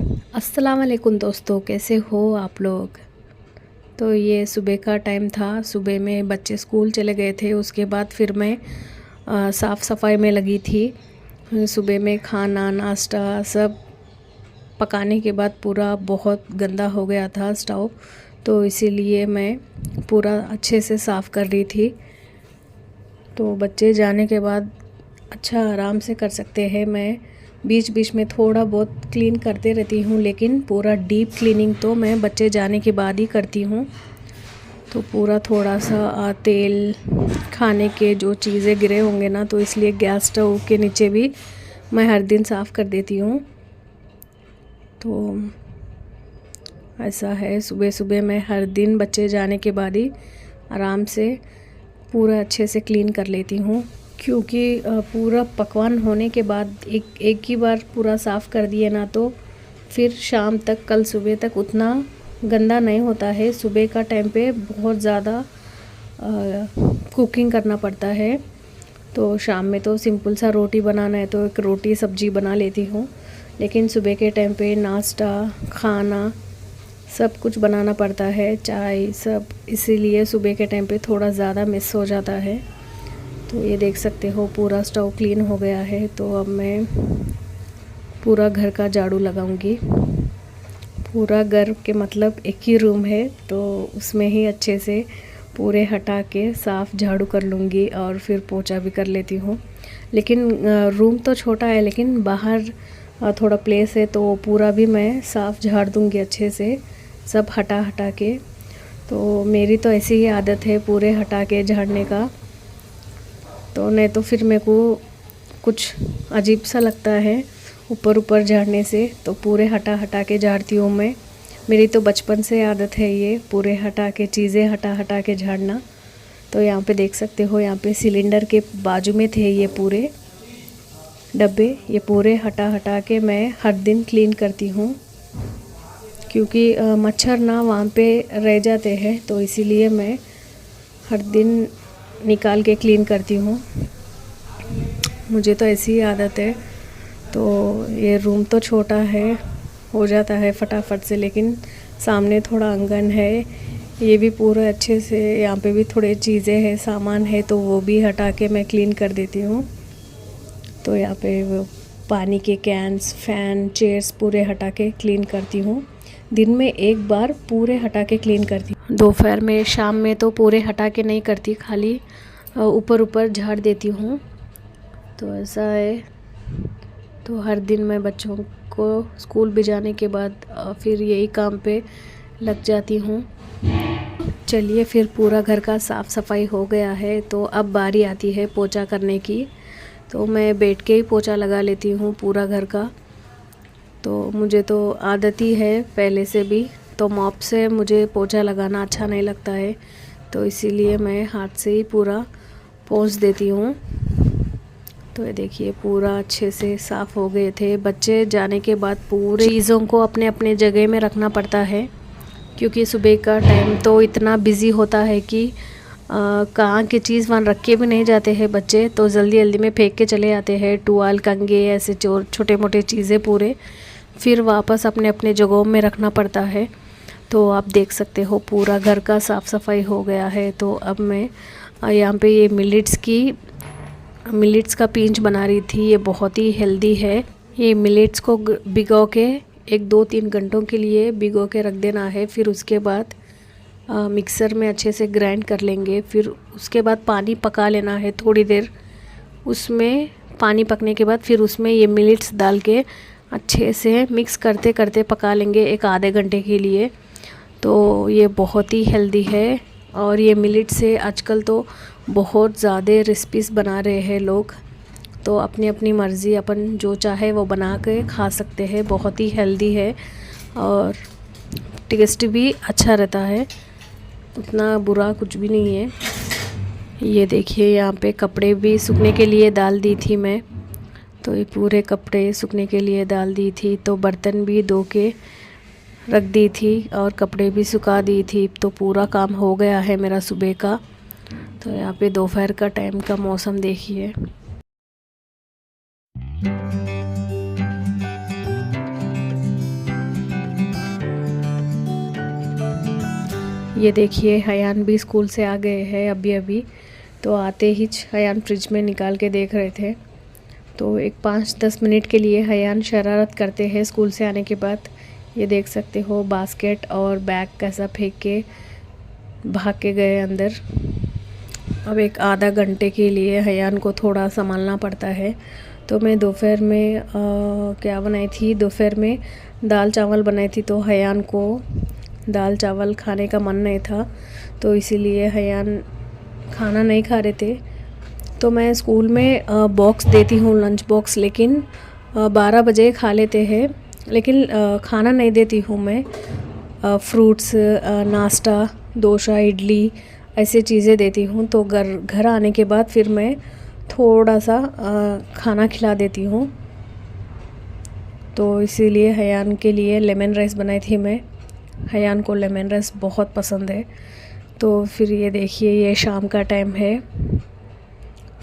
अस्सलाम वालेकुम दोस्तों, कैसे हो आप लोग। तो ये सुबह का टाइम था। सुबह में बच्चे स्कूल चले गए थे, उसके बाद फिर मैं साफ़ सफाई में लगी थी। सुबह में खाना नाश्ता सब पकाने के बाद पूरा बहुत गंदा हो गया था स्टोव, तो इसीलिए मैं पूरा अच्छे से साफ़ कर रही थी। तो बच्चे जाने के बाद अच्छा आराम से कर सकते हैं। मैं बीच बीच में थोड़ा बहुत क्लीन करते रहती हूँ, लेकिन पूरा डीप क्लीनिंग तो मैं बच्चे जाने के बाद ही करती हूँ। तो पूरा थोड़ा सा तेल खाने के जो चीज़ें गिरे होंगे ना, तो इसलिए गैस स्टोव के नीचे भी मैं हर दिन साफ़ कर देती हूँ। तो ऐसा है, सुबह सुबह मैं हर दिन बच्चे जाने के बाद ही आराम से पूरा अच्छे से क्लीन कर लेती हूँ, क्योंकि पूरा पकवान होने के बाद एक ही बार पूरा साफ़ कर दिए ना, तो फिर शाम तक कल सुबह तक उतना गंदा नहीं होता है। सुबह का टाइम पे बहुत ज़्यादा कुकिंग करना पड़ता है। तो शाम में तो सिंपल सा रोटी बनाना है तो एक रोटी सब्जी बना लेती हूँ, लेकिन सुबह के टाइम पे नाश्ता खाना सब कुछ बनाना पड़ता है, चाय सब, इसीलिए सुबह के टाइम पे थोड़ा ज़्यादा मिस हो जाता है। तो ये देख सकते हो पूरा स्टोव क्लीन हो गया है। तो अब मैं पूरा घर का झाड़ू लगाऊंगी। पूरा घर के मतलब एक ही रूम है, तो उसमें ही अच्छे से पूरे हटा के साफ़ झाड़ू कर लूँगी और फिर पोछा भी कर लेती हूँ। लेकिन रूम तो छोटा है, लेकिन बाहर थोड़ा प्लेस है, तो पूरा भी मैं साफ़ झाड़ दूँगी अच्छे से, सब हटा हटा के। तो मेरी तो ऐसी ही आदत है पूरे हटा के झाड़ने का, तो नहीं तो फिर मेरे को कुछ अजीब सा लगता है ऊपर ऊपर झाड़ने से। तो पूरे हटा हटा के झाड़ती हूँ मैं। मेरी तो बचपन से आदत है ये पूरे हटा के चीज़ें हटा हटा के झाड़ना। तो यहाँ पे देख सकते हो, यहाँ पे सिलेंडर के बाजू में थे ये पूरे डब्बे, ये पूरे हटा हटा के मैं हर दिन क्लीन करती हूँ, क्योंकि मच्छर ना वहाँ पे रह जाते हैं, तो इसीलिए मैं हर दिन निकाल के क्लीन करती हूँ। मुझे तो ऐसी ही आदत है। तो ये रूम तो छोटा है, हो जाता है फटाफट से, लेकिन सामने थोड़ा आंगन है, ये भी पूरा अच्छे से, यहाँ पे भी थोड़े चीज़ें हैं सामान है, तो वो भी हटा के मैं क्लीन कर देती हूँ। तो यहाँ पे वो पानी के कैंस फैन चेयर्स पूरे हटा के क्लीन करती हूँ। दिन में एक बार पूरे हटा के क्लीन करती हूँ। दोपहर में शाम में तो पूरे हटा के नहीं करती, खाली ऊपर ऊपर झाड़ देती हूँ। तो ऐसा है। तो हर दिन मैं बच्चों को स्कूल भिजाने के बाद फिर यही काम पे लग जाती हूँ। चलिए, फिर पूरा घर का साफ़ सफाई हो गया है, तो अब बारी आती है पोछा करने की। तो मैं बैठ के ही पोछा लगा लेती हूँ पूरा घर का। तो मुझे तो आदत ही है पहले से भी, तो मॉप से मुझे पोछा लगाना अच्छा नहीं लगता है, तो इसीलिए मैं हाथ से ही पूरा पोंछ देती हूँ। तो ये देखिए पूरा अच्छे से साफ़ हो गए थे। बच्चे जाने के बाद पूरे चीज़ों को अपने अपने जगह में रखना पड़ता है, क्योंकि सुबह का टाइम तो इतना बिज़ी होता है कि कहाँ की चीज़ वहाँ रख के भी नहीं जाते हैं बच्चे, तो जल्दी जल्दी में फेंक के चले आते हैं। टुवाल कंघे ऐसे छोटे मोटे चीज़ें पूरे फिर वापस अपने अपने जगहों में रखना पड़ता है। तो आप देख सकते हो पूरा घर का साफ़ सफाई हो गया है। तो अब मैं यहाँ पे ये मिलेट्स का पिंच बना रही थी। ये बहुत ही हेल्दी है। ये मिलेट्स को भिगो के 1-2-3 घंटों के लिए भिगो के रख देना है। फिर उसके बाद मिक्सर में अच्छे से ग्राइंड कर लेंगे। फिर उसके बाद पानी पका लेना है थोड़ी देर। उसमें पानी पकने के बाद फिर उसमें ये मिलेट्स डाल के अच्छे से मिक्स करते करते पका लेंगे 1 आधे घंटे के लिए। तो ये बहुत ही हेल्दी है। और ये मिलेट से आजकल तो बहुत ज़्यादा रेसिपीज़ बना रहे हैं लोग, तो अपनी अपनी मर्ज़ी, अपन जो चाहे वो बना के खा सकते हैं। बहुत ही हेल्दी है और टेस्ट भी अच्छा रहता है, उतना बुरा कुछ भी नहीं है। ये देखिए यहाँ पे कपड़े भी सूखने के लिए डाल दी थी मैं, तो ये पूरे कपड़े सूखने के लिए डाल दी थी। तो बर्तन भी धो के रख दी थी और कपड़े भी सुखा दी थी। तो पूरा काम हो गया है मेरा सुबह का। तो यहाँ पे दोपहर का टाइम का मौसम देखिए। ये देखिए हयान भी स्कूल से आ गए हैं अभी अभी। तो आते ही हयान फ्रिज में निकाल के देख रहे थे। तो एक 5-10 मिनट के लिए हयान शरारत करते हैं स्कूल से आने के बाद। ये देख सकते हो बास्केट और बैग कैसा फेंक के भाग के गए अंदर। अब एक आधा घंटे के लिए हयान को थोड़ा संभालना पड़ता है। तो मैं दोपहर में क्या बनाई थी, दोपहर में दाल चावल बनाई थी। तो हयान को दाल चावल खाने का मन नहीं था, तो इसीलिए हयान खाना नहीं खा रहे थे। तो मैं स्कूल में बॉक्स देती हूँ, लंच बॉक्स, लेकिन 12 बजे खा लेते हैं, लेकिन खाना नहीं देती हूँ मैं। फ्रूट्स, नाश्ता, डोसा, इडली ऐसे चीज़ें देती हूँ। तो घर आने के बाद फिर मैं थोड़ा सा खाना खिला देती हूँ। तो इसीलिए हयान के लिए लेमन राइस बनाई थी मैं। हयान को लेमन राइस बहुत पसंद है। तो फिर ये देखिए ये शाम का टाइम है,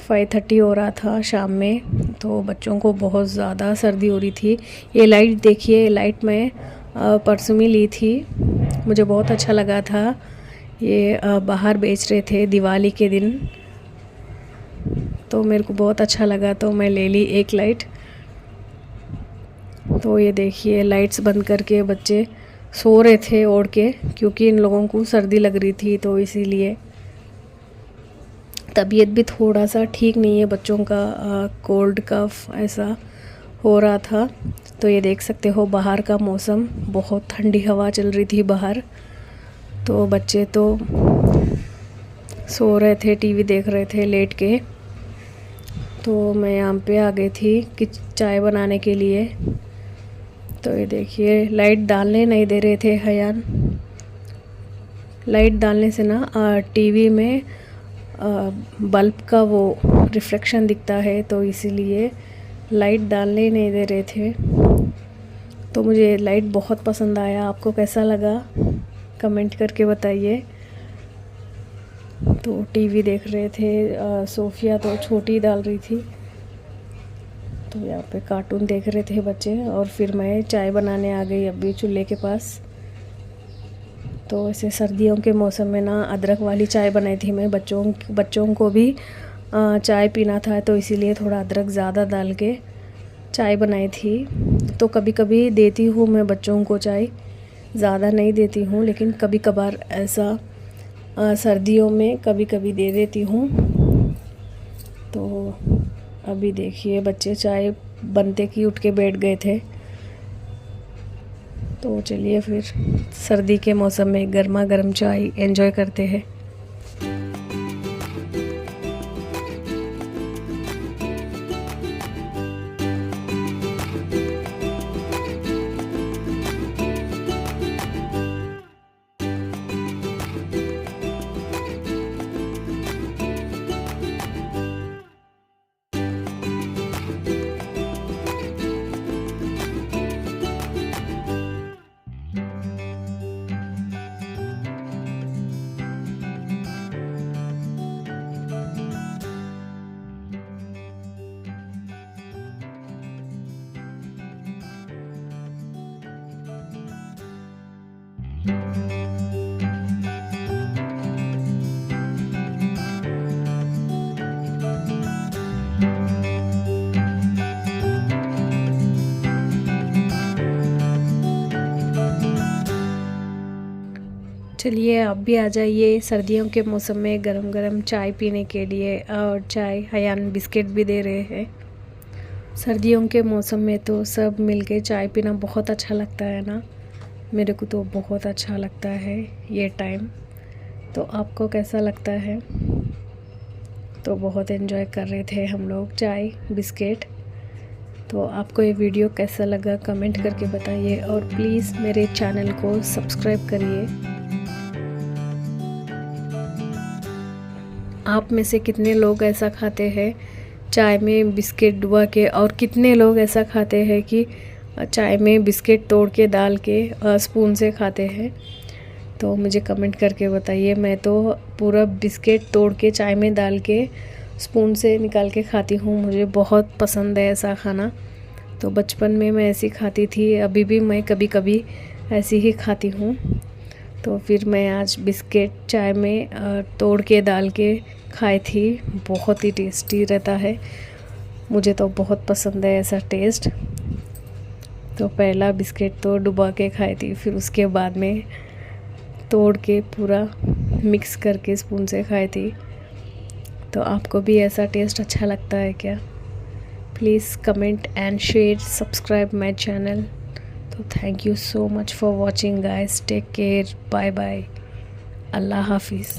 5:30 हो रहा था शाम में। तो बच्चों को बहुत ज़्यादा सर्दी हो रही थी। ये लाइट देखिए, लाइट मैं परसों में ली थी, मुझे बहुत अच्छा लगा था। ये बाहर बेच रहे थे दिवाली के दिन, तो मेरे को बहुत अच्छा लगा, तो मैं ले ली एक लाइट। तो ये देखिए लाइट्स बंद करके बच्चे सो रहे थे ओढ़ के, क्योंकि इन लोगों को सर्दी लग रही थी। तो इसीलिए तबीयत भी थोड़ा सा ठीक नहीं है बच्चों का, कोल्ड कफ ऐसा हो रहा था। तो ये देख सकते हो बाहर का मौसम, बहुत ठंडी हवा चल रही थी बाहर। तो बच्चे तो सो रहे थे, टीवी देख रहे थे लेट के। तो मैं यहाँ पे आ गई थी कि चाय बनाने के लिए। तो ये देखिए लाइट डालने नहीं दे रहे थे हयान। लाइट डालने से ना टीवी में बल्ब का वो रिफ्लेक्शन दिखता है, तो इसीलिए लाइट डालने नहीं दे रहे थे। तो मुझे लाइट बहुत पसंद आया। आपको कैसा लगा कमेंट करके बताइए। तो टीवी देख रहे थे, सोफिया तो छोटी डाल रही थी, तो यहाँ पे कार्टून देख रहे थे बच्चे। और फिर मैं चाय बनाने आ गई अभी चूल्हे के पास। तो ऐसे सर्दियों के मौसम में ना अदरक वाली चाय बनाई थी मैं। बच्चों को भी चाय पीना था, तो इसीलिए थोड़ा अदरक ज़्यादा डाल के चाय बनाई थी। तो कभी कभी देती हूँ मैं बच्चों को चाय, ज़्यादा नहीं देती हूँ, लेकिन कभी कभार ऐसा सर्दियों में कभी कभी दे देती हूँ। तो अभी देखिए बच्चे चाय बनते कि उठ के बैठ गए थे। तो चलिए फिर सर्दी के मौसम में गर्मा गर्म चाय एंजॉय करते हैं। चलिए आप भी आ जाइए सर्दियों के मौसम में गरम गरम चाय पीने के लिए। और चाय हयान बिस्किट भी दे रहे हैं। सर्दियों के मौसम में तो सब मिलके चाय पीना बहुत अच्छा लगता है ना। मेरे को तो बहुत अच्छा लगता है ये टाइम। तो आपको कैसा लगता है? तो बहुत एंजॉय कर रहे थे हम लोग चाय बिस्किट। तो आपको ये वीडियो कैसा लगा कमेंट करके बताइए, और प्लीज़ मेरे चैनल को सब्सक्राइब करिए। आप में से कितने लोग ऐसा खाते हैं चाय में बिस्किट डुबा के, और कितने लोग ऐसा खाते हैं कि चाय में बिस्किट तोड़ के डाल के स्पून से खाते हैं? तो मुझे कमेंट करके बताइए। मैं तो पूरा बिस्किट तोड़ के चाय में डाल के स्पून से निकाल के खाती हूँ, मुझे बहुत पसंद है ऐसा खाना। तो बचपन में मैं ऐसी खाती थी, अभी भी मैं कभी कभी ऐसी ही खाती हूँ। तो फिर मैं आज बिस्किट चाय में तोड़ के डाल के खाई थी। बहुत ही टेस्टी रहता है, मुझे तो बहुत पसंद है ऐसा टेस्ट। तो पहला बिस्किट तो डुबा के खाई थी, फिर उसके बाद में तोड़ के पूरा मिक्स करके स्पून से खाई थी। तो आपको भी ऐसा टेस्ट अच्छा लगता है क्या? Please comment and share, subscribe my channel. तो thank you so much for watching guys, take care, bye bye, अल्लाह हाफिज़।